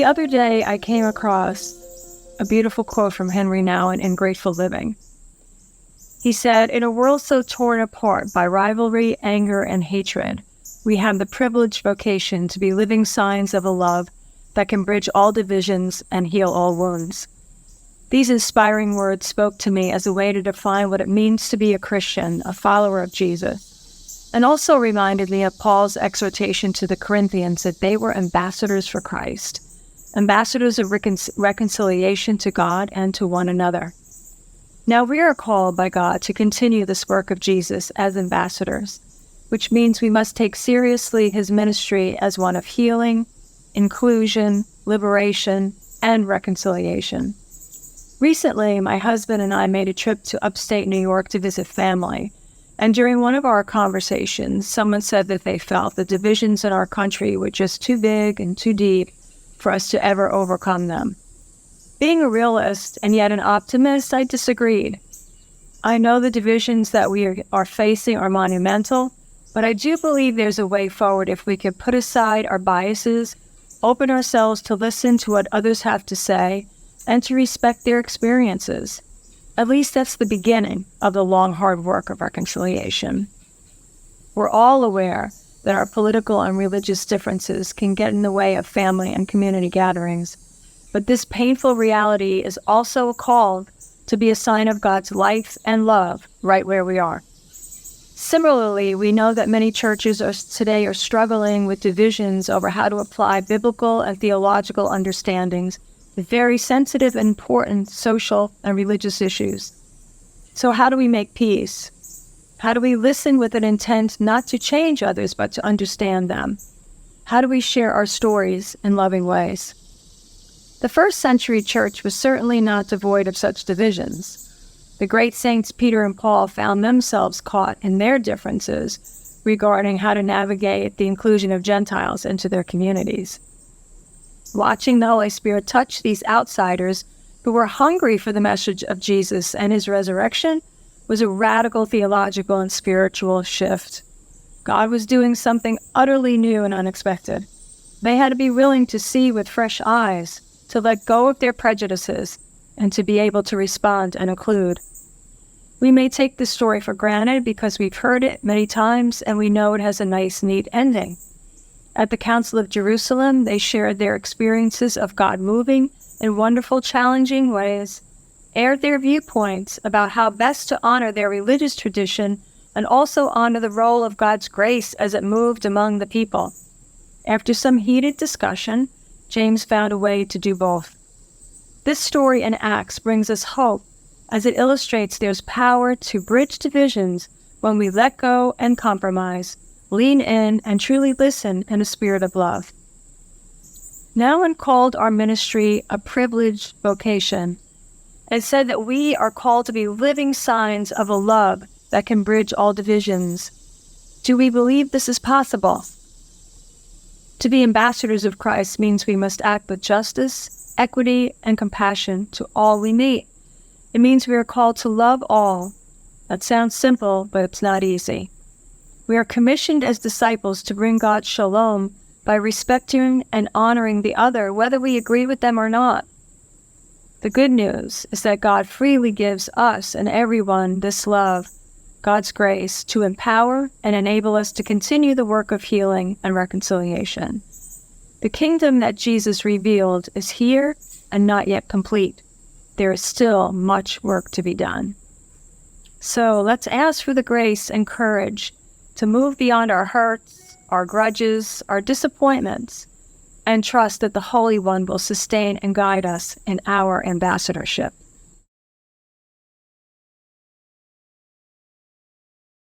The other day, I came across a beautiful quote from Henry Nouwen in Grateful Living. He said, "In a world so torn apart by rivalry, anger, and hatred, we have the privileged vocation to be living signs of a love that can bridge all divisions and heal all wounds." These inspiring words spoke to me as a way to define what it means to be a Christian, a follower of Jesus, and also reminded me of Paul's exhortation to the Corinthians that they were ambassadors for Christ, ambassadors of reconciliation to God and to one another. Now we are called by God to continue this work of Jesus as ambassadors, which means we must take seriously his ministry as one of healing, inclusion, liberation, and reconciliation. Recently, my husband and I made a trip to upstate New York to visit family, and during one of our conversations, someone said that they felt the divisions in our country were just too big and too deep for us to ever overcome them. Being a realist and yet an optimist, I disagreed. I know the divisions that we are facing are monumental, but I do believe there's a way forward if we can put aside our biases, open ourselves to listen to what others have to say, and to respect their experiences. At least that's the beginning of the long, hard work of reconciliation. We're all aware that our political and religious differences can get in the way of family and community gatherings, but this painful reality is also called to be a sign of God's life and love right where we are. Similarly, we know that many churches today are struggling with divisions over how to apply biblical and theological understandings to very sensitive and important social and religious issues. So how do we make peace? How do we listen with an intent not to change others, but to understand them? How do we share our stories in loving ways? The first century church was certainly not devoid of such divisions. The great saints Peter and Paul found themselves caught in their differences regarding how to navigate the inclusion of Gentiles into their communities. Watching the Holy Spirit touch these outsiders who were hungry for the message of Jesus and his resurrection was a radical theological and spiritual shift. God was doing something utterly new and unexpected. They had to be willing to see with fresh eyes, to let go of their prejudices, and to be able to respond and include. We may take this story for granted because we've heard it many times and we know it has a nice, neat ending. At the Council of Jerusalem, they shared their experiences of God moving in wonderful, challenging ways, aired their viewpoints about how best to honor their religious tradition and also honor the role of God's grace as it moved among the people. After some heated discussion, James found a way to do both. This story in Acts brings us hope as it illustrates there's power to bridge divisions when we let go and compromise, lean in, and truly listen in a spirit of love. Nouwen called our ministry a privileged vocation and said that we are called to be living signs of a love that can bridge all divisions. Do we believe this is possible? To be ambassadors of Christ means we must act with justice, equity, and compassion to all we meet. It means we are called to love all. That sounds simple, but it's not easy. We are commissioned as disciples to bring God's shalom by respecting and honoring the other, whether we agree with them or not. The good news is that God freely gives us and everyone this love, God's grace, to empower and enable us to continue the work of healing and reconciliation. The kingdom that Jesus revealed is here and not yet complete. There is still much work to be done. So let's ask for the grace and courage to move beyond our hurts, our grudges, our disappointments, and trust that the Holy One will sustain and guide us in our ambassadorship.